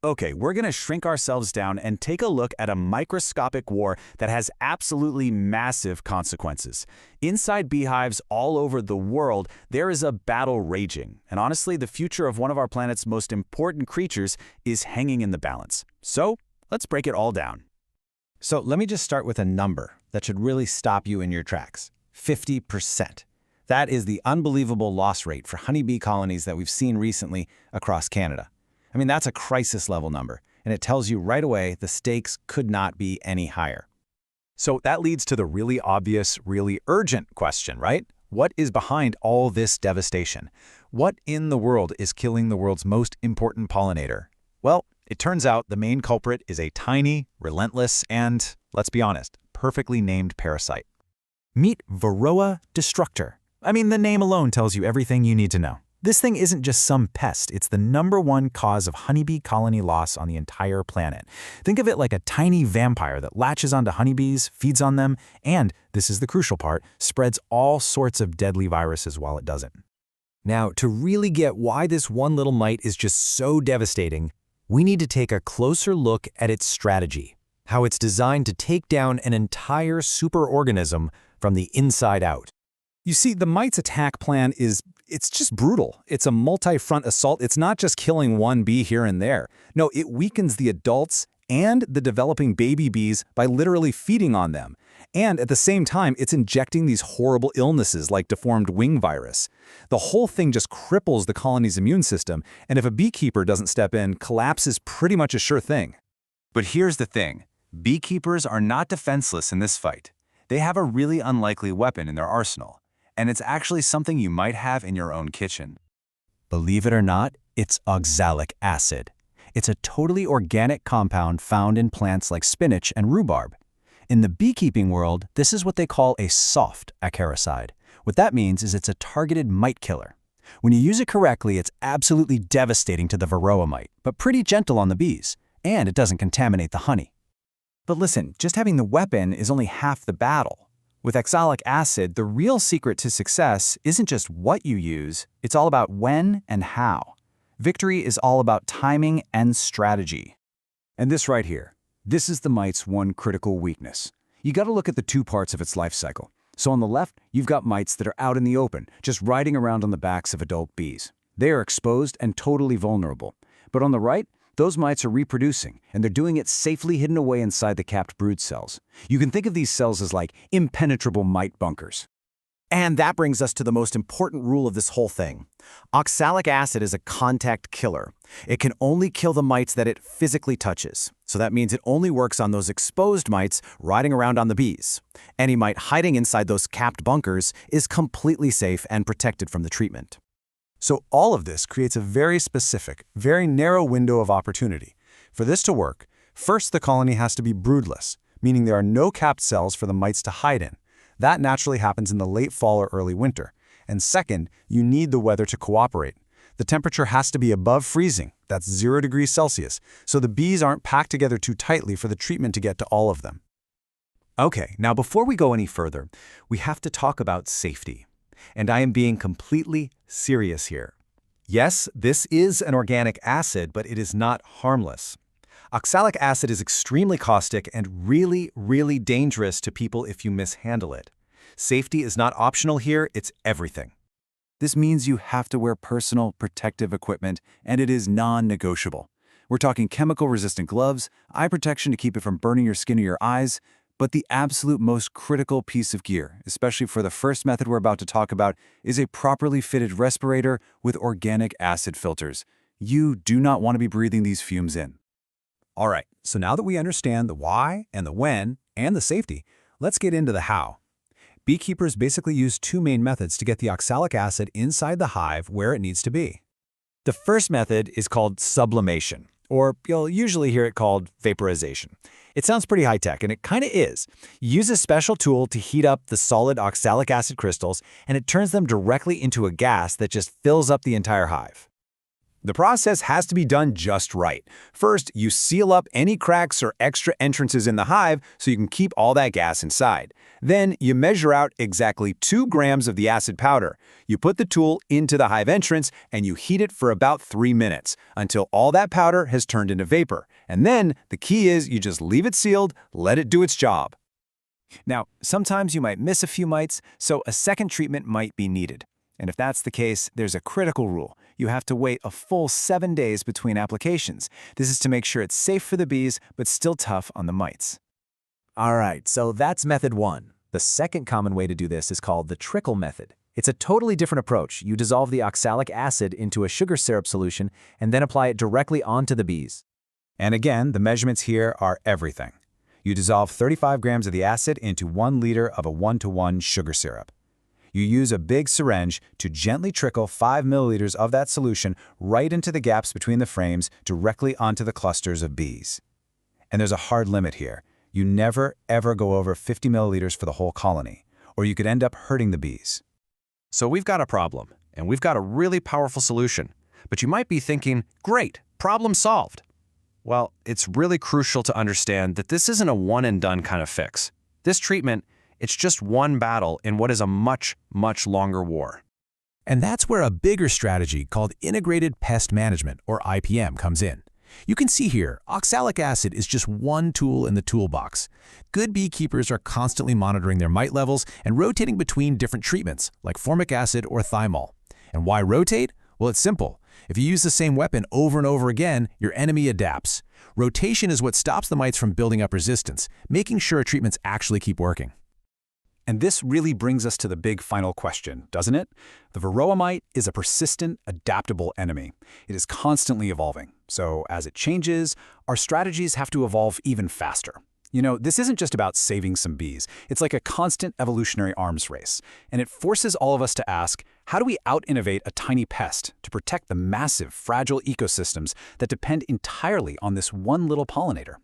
Okay, we're going to shrink ourselves down and take a look at a microscopic war that has absolutely massive consequences. Inside beehives all over the world, there is a battle raging. And honestly, the future of one of our planet's most important creatures is hanging in the balance. So, let's break it all down. So let me just start with a number that should really stop you in your tracks. 50%. That is the unbelievable loss rate for honeybee colonies that we've seen recently across Canada. I mean, that's a crisis-level number, and it tells you right away the stakes could not be any higher. So that leads to the really obvious, really urgent question, right? What is behind all this devastation? What in the world is killing the world's most important pollinator? Well, it turns out the main culprit is a tiny, relentless, and, let's be honest, perfectly named parasite. Meet Varroa destructor. I mean, the name alone tells you everything you need to know. This thing isn't just some pest, it's the #1 cause of honeybee colony loss on the entire planet. Think of it like a tiny vampire that latches onto honeybees, feeds on them, and, this is the crucial part, spreads all sorts of deadly viruses while it does it. Now, to really get why this one little mite is just so devastating, we need to take a closer look at its strategy, how it's designed to take down an entire superorganism from the inside out. You see, the mite's attack plan it's just brutal. It's a multi-front assault. It's not just killing one bee here and there. No, it weakens the adults and the developing baby bees by literally feeding on them. And at the same time, it's injecting these horrible illnesses like deformed wing virus. The whole thing just cripples the colony's immune system, and if a beekeeper doesn't step in, collapse is pretty much a sure thing. But here's the thing. Beekeepers are not defenseless in this fight. They have a really unlikely weapon in their arsenal. And it's actually something you might have in your own kitchen. Believe it or not, it's oxalic acid. It's a totally organic compound found in plants like spinach and rhubarb. In the beekeeping world, this is what they call a soft acaricide. What that means is it's a targeted mite killer. When you use it correctly, it's absolutely devastating to the Varroa mite, but pretty gentle on the bees, and it doesn't contaminate the honey. But listen, just having the weapon is only half the battle. With oxalic acid, the real secret to success isn't just what you use, it's all about when and how. Victory is all about timing and strategy. And this right here, this is the mite's one critical weakness. You gotta look at the two parts of its life cycle. So on the left, you've got mites that are out in the open, just riding around on the backs of adult bees. They are exposed and totally vulnerable. But on the right, those mites are reproducing, and they're doing it safely hidden away inside the capped brood cells. You can think of these cells as like impenetrable mite bunkers. And that brings us to the most important rule of this whole thing. Oxalic acid is a contact killer. It can only kill the mites that it physically touches. So that means it only works on those exposed mites riding around on the bees. Any mite hiding inside those capped bunkers is completely safe and protected from the treatment. So all of this creates a very specific, very narrow window of opportunity. For this to work, first the colony has to be broodless, meaning there are no capped cells for the mites to hide in. That naturally happens in the late fall or early winter. And second, you need the weather to cooperate. The temperature has to be above freezing, that's 0 degrees Celsius, so the bees aren't packed together too tightly for the treatment to get to all of them. Okay, now before we go any further, we have to talk about safety. And I am being completely serious here. Yes, this is an organic acid, but it is not harmless. Oxalic acid is extremely caustic and really, really dangerous to people if you mishandle it. Safety is not optional here, it's everything. This means you have to wear personal protective equipment, and it is non-negotiable. We're talking chemical-resistant gloves, eye protection to keep it from burning your skin or your eyes, but the absolute most critical piece of gear, especially for the first method we're about to talk about, is a properly fitted respirator with organic acid filters. You do not want to be breathing these fumes in. All right, so now that we understand the why and the when and the safety, let's get into the how. Beekeepers basically use two main methods to get the oxalic acid inside the hive where it needs to be. The first method is called sublimation, or you'll usually hear it called vaporization. It sounds pretty high-tech, and it kind of is. You use a special tool to heat up the solid oxalic acid crystals, and it turns them directly into a gas that just fills up the entire hive. The process has to be done just right. First, you seal up any cracks or extra entrances in the hive so you can keep all that gas inside. Then, you measure out exactly 2 grams of the acid powder. You put the tool into the hive entrance and you heat it for about 3 minutes until all that powder has turned into vapor. And then, the key is you just leave it sealed, let it do its job. Now, sometimes you might miss a few mites, so a second treatment might be needed. And if that's the case, there's a critical rule. You have to wait a full 7 days between applications. This is to make sure it's safe for the bees, but still tough on the mites. All right, so that's method 1. The second common way to do this is called the trickle method. It's a totally different approach. You dissolve the oxalic acid into a sugar syrup solution and then apply it directly onto the bees. And again, the measurements here are everything. You dissolve 35 grams of the acid into 1 liter of a 1-to-1 sugar syrup. You use a big syringe to gently trickle 5 milliliters of that solution right into the gaps between the frames directly onto the clusters of bees. And there's a hard limit here. You never, ever go over 50 milliliters for the whole colony, or you could end up hurting the bees. So we've got a problem, and we've got a really powerful solution. But you might be thinking, great, problem solved. Well, it's really crucial to understand that this isn't a one-and-done kind of fix. This treatment, it's just one battle in what is a much, much longer war. And that's where a bigger strategy called Integrated Pest Management, or IPM, comes in. You can see here, oxalic acid is just one tool in the toolbox. Good beekeepers are constantly monitoring their mite levels and rotating between different treatments, like formic acid or thymol. And why rotate? Well, it's simple. If you use the same weapon over and over again, your enemy adapts. Rotation is what stops the mites from building up resistance, making sure treatments actually keep working. And this really brings us to the big final question, doesn't it? The Varroa mite is a persistent, adaptable enemy. It is constantly evolving. So as it changes, our strategies have to evolve even faster. You know, this isn't just about saving some bees. It's like a constant evolutionary arms race. And it forces all of us to ask, how do we out-innovate a tiny pest to protect the massive, fragile ecosystems that depend entirely on this one little pollinator?